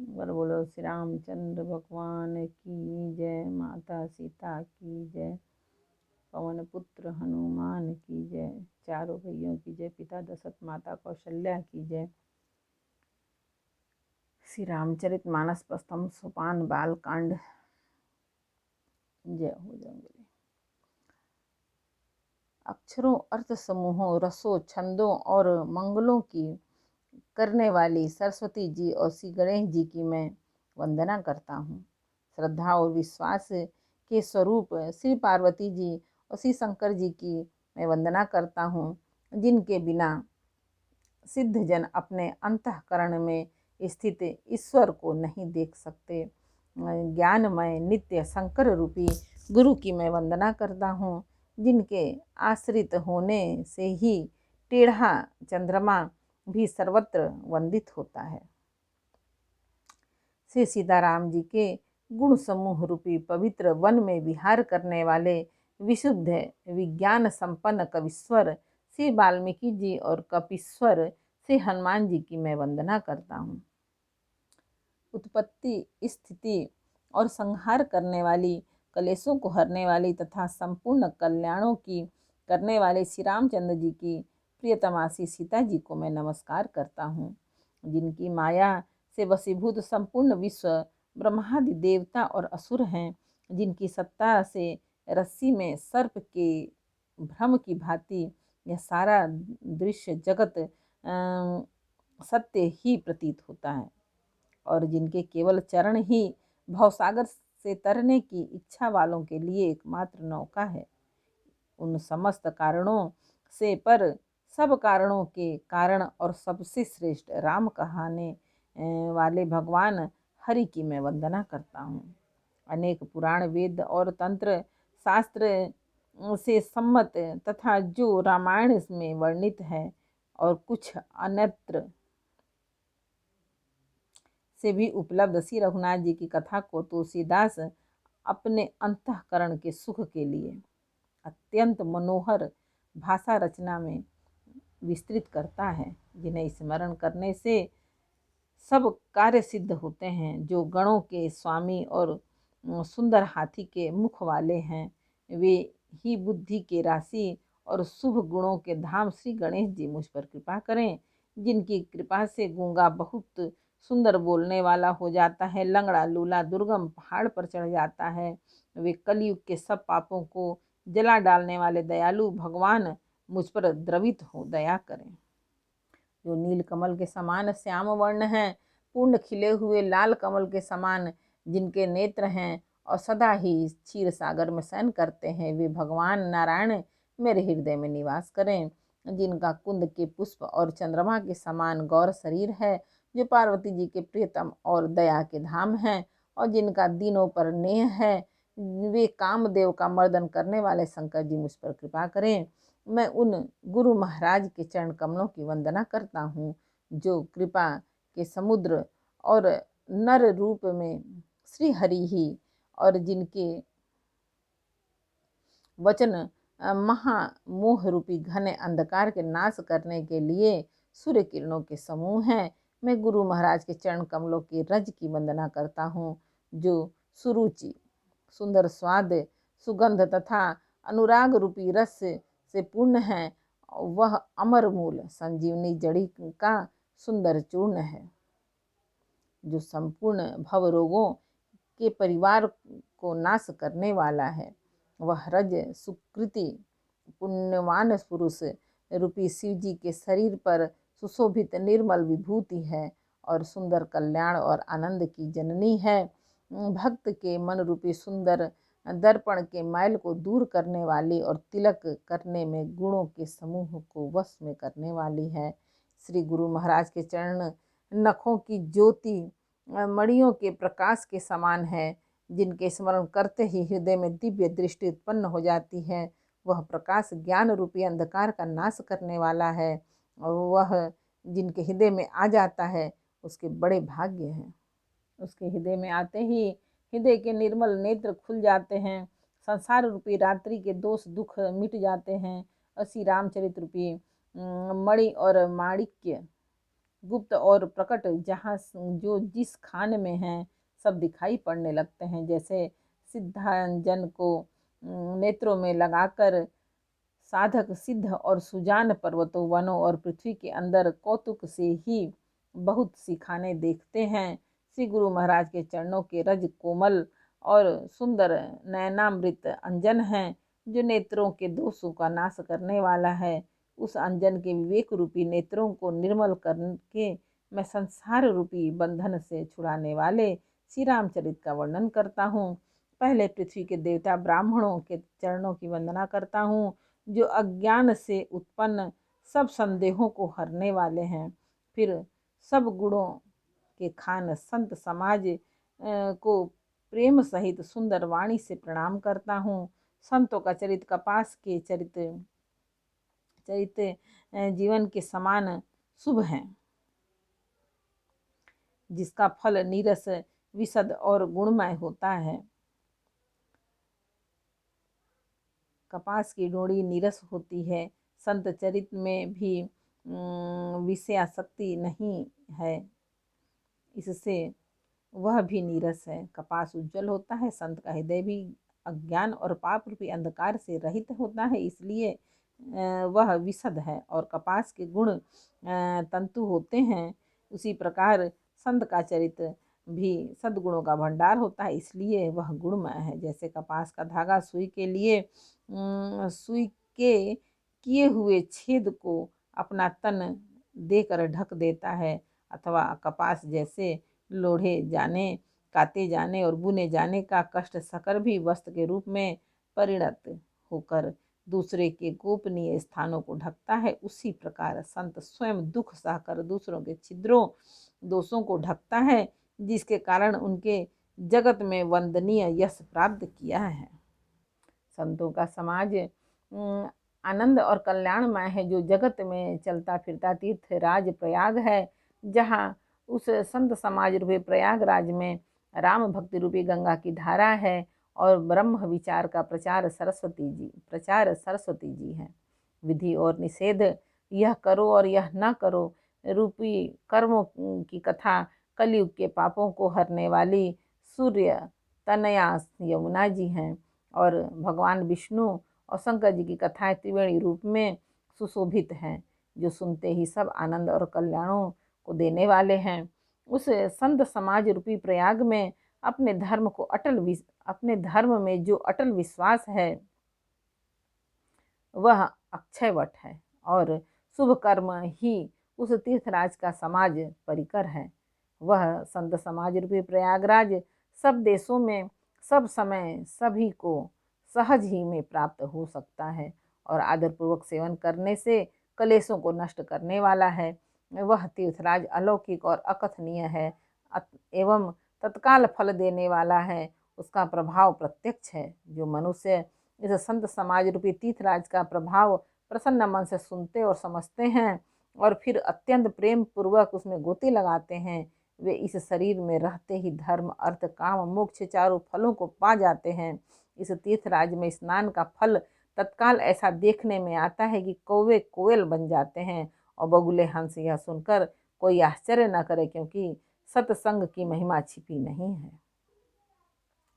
बर बोलो श्री रामचंद्र भगवान की जय, माता सीता की जय, पवन पुत्र हनुमान की जय, चारों भैयों की जय, पिता दशरथ माता कौशल्या की जय। श्री रामचरित मानस प्रथम सोपान बाल कांड। जय हो जंगली। अक्षरों, अर्थ समूहों, रसों, छंदों और मंगलों की करने वाली सरस्वती जी और श्री गणेश जी की मैं वंदना करता हूँ। श्रद्धा और विश्वास के स्वरूप श्री पार्वती जी और श्री शंकर जी की मैं वंदना करता हूँ, जिनके बिना सिद्ध जन अपने अंतःकरण में स्थित ईश्वर को नहीं देख सकते। ज्ञानमय नित्य शंकर रूपी गुरु की मैं वंदना करता हूँ, जिनके आश्रित होने से ही टेढ़ा चंद्रमा भी सर्वत्र वंदित होता है। श्री सीताराम जी के गुण समूह रूपी पवित्र वन में विहार करने वाले विशुद्ध विज्ञान संपन्न कवीश्वर श्री वाल्मीकि जी और कपीश्वर श्री हनुमान जी की मैं वंदना करता हूँ। उत्पत्ति, स्थिति और संहार करने वाली, कलेशों को हरने वाली तथा संपूर्ण कल्याणों की करने वाले श्री रामचंद्र जी की प्रियतमा श्री सीता जी को मैं नमस्कार करता हूँ, जिनकी माया से वशीभूत संपूर्ण विश्व ब्रह्मादि देवता और असुर हैं, जिनकी सत्ता से रस्सी में सर्प के भ्रम की भांति यह सारा दृश्य जगत सत्य ही प्रतीत होता है, और जिनके केवल चरण ही भवसागर से तरने की इच्छा वालों के लिए एकमात्र नौका है। उन समस्त कारणों से पर सब कारणों के कारण और सबसे श्रेष्ठ राम कहाने वाले भगवान हरि की मैं वंदना करता हूँ। अनेक पुराण, वेद और तंत्र शास्त्र से सम्मत तथा जो रामायण में वर्णित है और कुछ अन्यत्र से भी उपलब्ध श्री रघुनाथ जी की कथा को तुलसीदास अपने अंतःकरण के सुख के लिए अत्यंत मनोहर भाषा रचना में विस्तृत करता है, जिन्हें स्मरण करने से सब कार्य सिद्ध होते हैं। जो गणों के स्वामी और सुंदर हाथी के मुख वाले हैं, वे ही बुद्धि के राशि और शुभ गुणों के धाम श्री गणेश जी मुझ पर कृपा करें, जिनकी कृपा से गूंगा बहुत सुंदर बोलने वाला हो जाता है, लंगड़ा लूला दुर्गम पहाड़ पर चढ़ जाता है। वे कलयुग के सब पापों को जला डालने वाले दयालु भगवान मुझ पर द्रवित हो दया करें। जो नील कमल के समान श्याम वर्ण हैं, पूर्ण खिले हुए लाल कमल के समान जिनके नेत्र हैं और सदा ही क्षीर सागर में शयन करते हैं, वे भगवान नारायण मेरे हृदय में निवास करें। जिनका कुंद के पुष्प और चंद्रमा के समान गौर शरीर है, जो पार्वती जी के प्रियतम और दया के धाम हैं, और जिनका दीनों पर नेह है, वे कामदेव का मर्दन करने वाले शंकर जी मुझ पर कृपा करें। मैं उन गुरु महाराज के चरण कमलों की वंदना करता हूँ, जो कृपा के समुद्र और नर रूप में श्री हरि ही, और जिनके वचन महामोह रूपी घने अंधकार के नाश करने के लिए सूर्य किरणों के समूह हैं। मैं गुरु महाराज के चरण कमलों की रज की वंदना करता हूँ, जो सुरुचि, सुंदर स्वाद, सुगंध तथा अनुराग रूपी रस से पूर्ण है। वह अमर मूल संजीवनी जड़ी का सुंदर चूर्ण है, जो संपूर्ण भव रोगों के परिवार को नाश करने वाला है। वह रज सुकृति पुण्यवान पुरुष रूपी शिव जी के शरीर पर सुशोभित निर्मल विभूति है, और सुंदर कल्याण और आनंद की जननी है। भक्त के मन रूपी सुंदर दर्पण के मैल को दूर करने वाली और तिलक करने में गुणों के समूह को वश में करने वाली है। श्री गुरु महाराज के चरण नखों की ज्योति मणियों के प्रकाश के समान है, जिनके स्मरण करते ही हृदय में दिव्य दृष्टि उत्पन्न हो जाती है। वह प्रकाश ज्ञान रूपी अंधकार का नाश करने वाला है, और वह जिनके हृदय में आ जाता है उसके बड़े भाग्य हैं। उसके हृदय में आते ही हृदय के निर्मल नेत्र खुल जाते हैं, संसार रूपी रात्रि के दोष दुख मिट जाते हैं, और श्री रामचरित रूपी मणि और माणिक्य गुप्त और प्रकट जहाँ जो जिस खान में हैं सब दिखाई पड़ने लगते हैं। जैसे सिद्धांजन को नेत्रों में लगाकर साधक सिद्ध और सुजान पर्वतों, वनों और पृथ्वी के अंदर कौतुक से ही बहुत सी खाने देखते हैं। श्री गुरु महाराज के चरणों के रज कोमल और सुंदर नयनामृत अंजन है, जो नेत्रों के दोषों का नाश करने वाला है। उस अंजन के विवेक रूपी नेत्रों को निर्मल करके मैं संसार रूपी बंधन से छुड़ाने वाले श्री रामचरित का वर्णन करता हूँ। पहले पृथ्वी के देवता ब्राह्मणों के चरणों की वंदना करता हूँ, जो अज्ञान से उत्पन्न सब संदेहों को हरने वाले हैं। फिर सब गुणों के खान संत समाज को प्रेम सहित सुंदर वाणी से प्रणाम करता हूँ। संतों का चरित कपास के चरित जीवन के समान शुभ है, जिसका फल नीरस, विशद और गुणमय होता है। कपास की डोरी नीरस होती है। संत चरित में भी विषयासक्ति नहीं है, इससे वह भी नीरस है। कपास उज्जवल होता है, संत का हृदय भी अज्ञान और पाप रूपी अंधकार से रहित होता है, इसलिए वह विशद है। और कपास के गुण तंतु होते हैं, उसी प्रकार संत का चरित भी सद्गुणों का भंडार होता है, इसलिए वह गुणमय है। जैसे कपास का धागा सुई के लिए सुई के किए हुए छेद को अपना तन देकर ढक देता है, अथवा कपास जैसे लोढ़े जाने, काते जाने और बुने जाने का कष्ट सकर भी वस्त्र के रूप में परिणत होकर दूसरे के गोपनीय स्थानों को ढकता है, उसी प्रकार संत स्वयं दुख सहकर दूसरों के छिद्रों दोषों को ढकता है, जिसके कारण उनके जगत में वंदनीय यश प्राप्त किया है। संतों का समाज आनंद और कल्याणमय है, जो जगत में चलता फिरता तीर्थ राज प्रयाग है। जहाँ उस संत समाज रूपी प्रयागराज में राम भक्ति रूपी गंगा की धारा है और ब्रह्म विचार का प्रचार सरस्वती जी है। विधि और निषेध, यह करो और यह न करो रूपी कर्मों की कथा कलयुग के पापों को हरने वाली सूर्य तनया यमुना जी हैं। और भगवान विष्णु और शंकर जी की कथाएं त्रिवेणी रूप में सुशोभित हैं, जो सुनते ही सब आनंद और कल्याणों को देने वाले हैं। उस संत समाज रूपी प्रयाग में अपने धर्म में जो अटल विश्वास है वह अक्षयवट है, और शुभ कर्म ही उस तीर्थराज का समाज परिकर है। वह संत समाज रूपी प्रयागराज सब देशों में सब समय सभी को सहज ही में प्राप्त हो सकता है, और आदरपूर्वक सेवन करने से कलेशों को नष्ट करने वाला है। वह तीर्थराज अलौकिक और अकथनीय है एवं तत्काल फल देने वाला है। उसका प्रभाव प्रत्यक्ष है। जो मनुष्य इस संत समाज रूपी तीर्थराज का प्रभाव प्रसन्न मन से सुनते और समझते हैं और फिर अत्यंत प्रेम पूर्वक उसमें गोते लगाते हैं, वे इस शरीर में रहते ही धर्म, अर्थ, काम, मोक्ष चारों फलों को पा जाते हैं। इस तीर्थराज में स्नान का फल तत्काल ऐसा देखने में आता है कि कौवे कोयल बन जाते हैं और बगुले हंस। यह सुनकर कोई आश्चर्य न करे, क्योंकि सत्संग की महिमा छिपी नहीं है।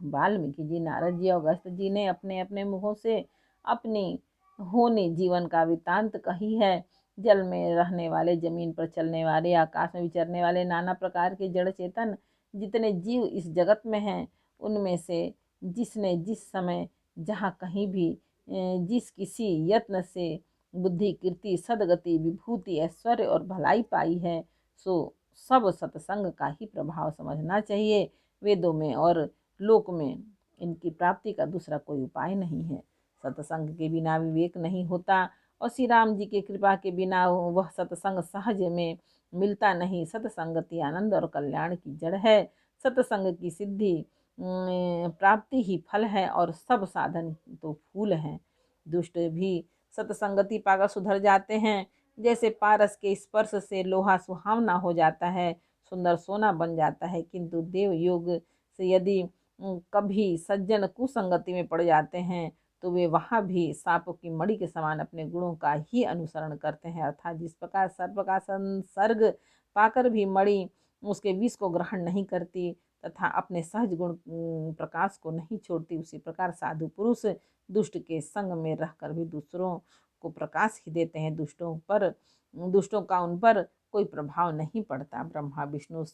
वाल्मीकि जी, नारद जी और अगस्त्य जी ने अपने अपने मुखों से अपनी होनी जीवन का वृत्तांत कही है। जल में रहने वाले, जमीन पर चलने वाले, आकाश में विचरने वाले नाना प्रकार के जड़ चेतन जितने जीव इस जगत में हैं, उनमें से जिसने जिस समय जहाँ कहीं भी जिस किसी यत्न से बुद्धि, कीर्ति, सदगति, विभूति, ऐश्वर्य और भलाई पाई है, सो सब सत्संग का ही प्रभाव समझना चाहिए। वेदों में और लोक में इनकी प्राप्ति का दूसरा कोई उपाय नहीं है। सत्संग के बिना विवेक नहीं होता, और श्री राम जी की कृपा के बिना वह सत्संग सहज में मिलता नहीं। सत्संगति आनंद और कल्याण की जड़ है। सत्संग की सिद्धि प्राप्ति ही फल है, और सब साधन तो फूल हैं। दुष्ट भी सत्संगति पाकर सुधर जाते हैं। जैसे पारस के स्पर्श से लोहा सुहावना हो जाता है, सुंदर सोना बन जाता है, किंतु देव योग से यदि कभी सज्जन कुसंगति में पड़ जाते हैं तो वे वहाँ भी सांपों की मणि के समान अपने गुणों का ही अनुसरण करते हैं। अर्थात जिस प्रकार सर्प का संसर्ग पाकर भी मणि उसके विष को ग्रहण नहीं करती तथा अपने सहज गुण प्रकाश को नहीं छोड़ती, उसी प्रकार साधु पुरुष दुष्ट के संग में रहकर भी दूसरों को प्रकाश ही देते हैं। दुष्टों का उन पर कोई प्रभाव नहीं पड़ता। ब्रह्मा विष्णु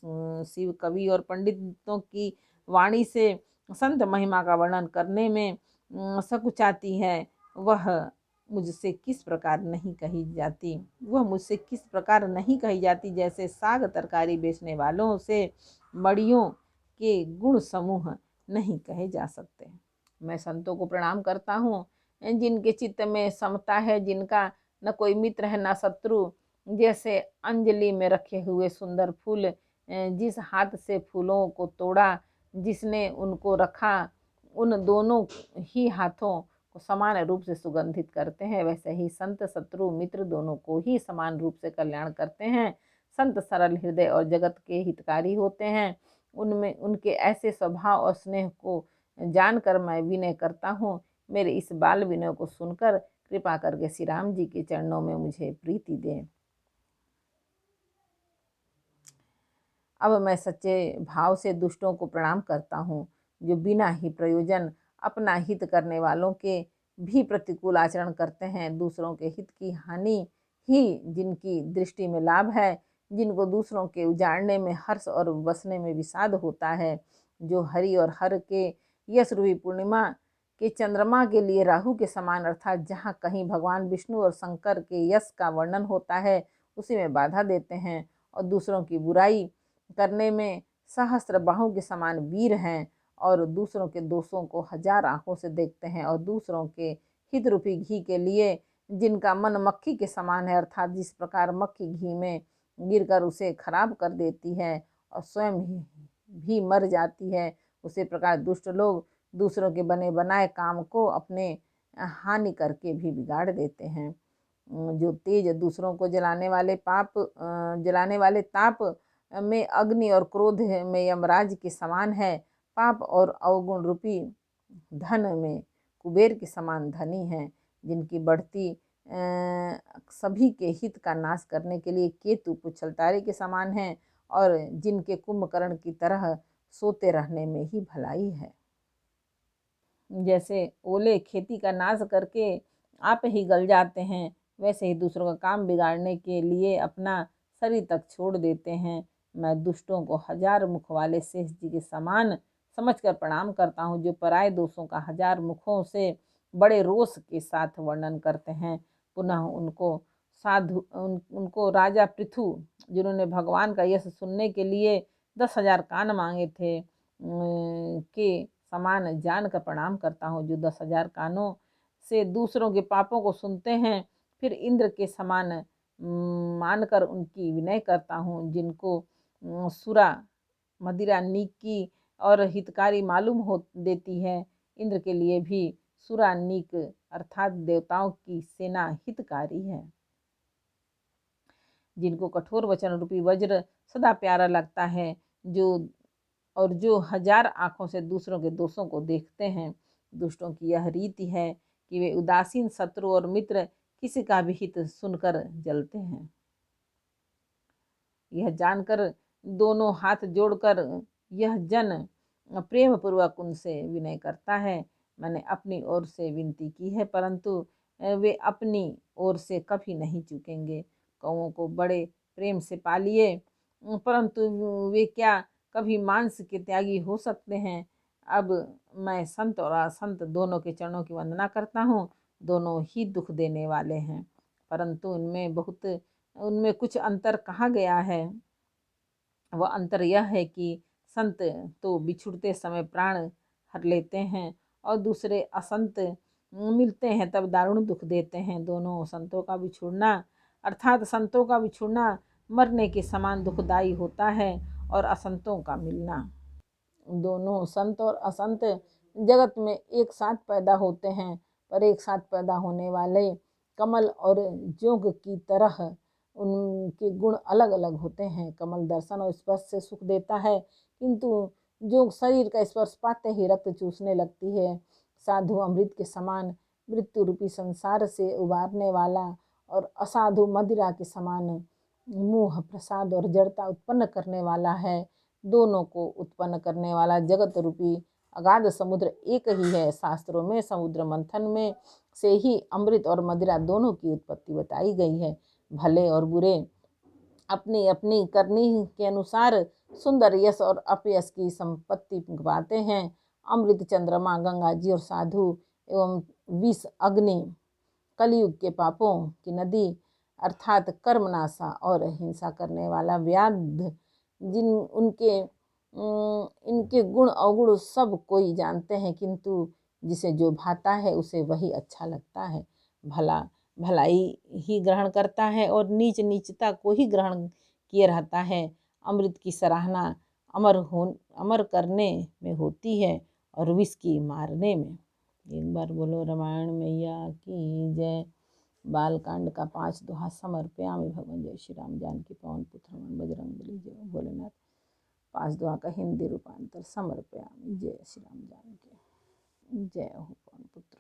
शिव कवि और पंडितों की वाणी से संत महिमा का वर्णन करने में सकुचाती है, वह मुझसे किस प्रकार नहीं कही जाती जैसे साग तरकारी बेचने वालों से मड़ियों के गुण समूह नहीं कहे जा सकते। मैं संतों को प्रणाम करता हूँ जिनके चित्त में समता है, जिनका न कोई मित्र है न शत्रु। जैसे अंजलि में रखे हुए सुंदर फूल, जिस हाथ से फूलों को तोड़ा जिसने उनको रखा, उन दोनों ही हाथों को समान रूप से सुगंधित करते हैं, वैसे ही संत शत्रु मित्र दोनों को ही समान रूप से कल्याण करते हैं। संत सरल हृदय और जगत के हितकारी होते हैं। उनमें उनके ऐसे स्वभाव और स्नेह को जानकर मैं विनय करता हूँ। मेरे इस बाल विनय को सुनकर कृपा करके श्री राम जी के चरणों में मुझे प्रीति दें। अब मैं सच्चे भाव से दुष्टों को प्रणाम करता हूँ, जो बिना ही प्रयोजन अपना हित करने वालों के भी प्रतिकूल आचरण करते हैं। दूसरों के हित की हानि ही जिनकी दृष्टि में लाभ है, जिनको दूसरों के उजाड़ने में हर्ष और बसने में विषाद होता है, जो हरि और हर के यश रूपी पूर्णिमा के चंद्रमा के लिए राहु के समान, अर्थात जहाँ कहीं भगवान विष्णु और शंकर के यश का वर्णन होता है उसी में बाधा देते हैं, और दूसरों की बुराई करने में सहस्त्र बाहों के समान वीर हैं, और दूसरों के दोषों को हजार आंखों से देखते हैं, और दूसरों के हित रूपी घी के लिए जिनका मन मक्खी के समान है, अर्थात जिस प्रकार मक्खी घी में गिरकर उसे खराब कर देती है और स्वयं भी मर जाती है, उसी प्रकार दुष्ट लोग दूसरों के बने बनाए काम को अपने हानि करके भी बिगाड़ देते हैं। जो तेज दूसरों को जलाने वाले ताप में अग्नि और क्रोध में यमराज के समान है। पाप और अवगुण रूपी धन में कुबेर के समान धनी है, जिनकी बढ़ती सभी के हित का नाश करने के लिए केतु पुच्छलतारे के समान है, और जिनके कुंभकर्ण की तरह सोते रहने में ही भलाई है। जैसे ओले खेती का नाश करके आप ही गल जाते हैं, वैसे ही दूसरों का काम बिगाड़ने के लिए अपना शरीर तक छोड़ देते हैं। मैं दुष्टों को हजार मुख वाले शेष जी के समान समझकर प्रणाम करता हूँ, जो पराये दोषों का हजार मुखों से बड़े रोष के साथ वर्णन करते हैं। पुनः उनको राजा पृथु, जिन्होंने भगवान का यश सुनने के लिए 10,000 कान मांगे थे, के समान जान कर प्रणाम करता हूँ, जो 10,000 कानों से दूसरों के पापों को सुनते हैं, फिर इंद्र के समान मानकर उनकी विनय करता हूँ। जिनको सुरा मदिरा नीकी और हितकारी मालूम हो देती है, इंद्र के लिए भी सुरा नीक अर्थात देवताओं की सेना हितकारी है। जिनको कठोर वचन रूपी वज्र सदा प्यारा लगता है, जो हजार आंखों से दूसरों के दोषों को देखते हैं। दुष्टों की यह रीति है कि वे उदासीन शत्रु और मित्र किसी का भी हित सुनकर जलते हैं। यह जानकर दोनों हाथ जोड़कर यह जन प्रेम पूर्वक उनसे विनय करता है। मैंने अपनी ओर से विनती की है, परंतु वे अपनी ओर से कभी नहीं चूकेंगे। कौओं को बड़े प्रेम से पालिए, परंतु वे क्या कभी मांस के त्यागी हो सकते हैं। अब मैं संत और असंत दोनों के चरणों की वंदना करता हूँ। दोनों ही दुख देने वाले हैं, परंतु उनमें कुछ अंतर कहा गया है। वह अंतर यह है कि संत तो बिछुड़ते समय प्राण हर लेते हैं, और दूसरे असंत मिलते हैं तब दारुण दुख देते हैं। दोनों संतों का बिछुड़ना अर्थात संतों का बिछुड़ना मरने के समान दुखदायी होता है, और असंतों का मिलना। दोनों संत और असंत जगत में एक साथ पैदा होते हैं, पर एक साथ पैदा होने वाले कमल और जोग की तरह उनके गुण अलग अलग होते हैं। कमल दर्शन और स्पर्श से सुख देता है, किंतु जोग शरीर का स्पर्श पाते ही रक्त चूसने लगती है। साधु अमृत के समान मृत्यु रूपी संसार से उबारने वाला, और असाधु मदिरा के समान मोह, प्रसाद और जड़ता उत्पन्न करने वाला है। दोनों को उत्पन्न करने वाला जगत रूपी अगाध समुद्र एक ही है। शास्त्रों में समुद्र मंथन में से ही अमृत और मदिरा दोनों की उत्पत्ति बताई गई है। भले और बुरे अपनी अपनी करनी के अनुसार सुंदर यश और अपयश की संपत्ति पाते हैं। अमृत चंद्रमा, गंगा जी और साधु एवं विष अग्नि कलयुग के पापों की नदी अर्थात कर्मनाशा और हिंसा करने वाला व्याध जिन उनके इनके गुण अवगुण सब कोई जानते हैं, किंतु जिसे जो भाता है उसे वही अच्छा लगता है। भला भलाई ही ग्रहण करता है और नीच नीचता को ही ग्रहण किए रहता है। अमृत की सराहना अमर करने में होती है और विष की मारने में। एक बार बोलो रामायण मैया की जय। बालकांड का 5 दोहा समर्पयामि भगवान। जय श्री राम। जानकी पवन पुत्र हनुमान बजरंगबली। जय भोलेनाथ। 5 दोहा का हिंदी रूपांतर समर्पयामि। जय श्री राम। जानकी जय हो पवन पुत्र।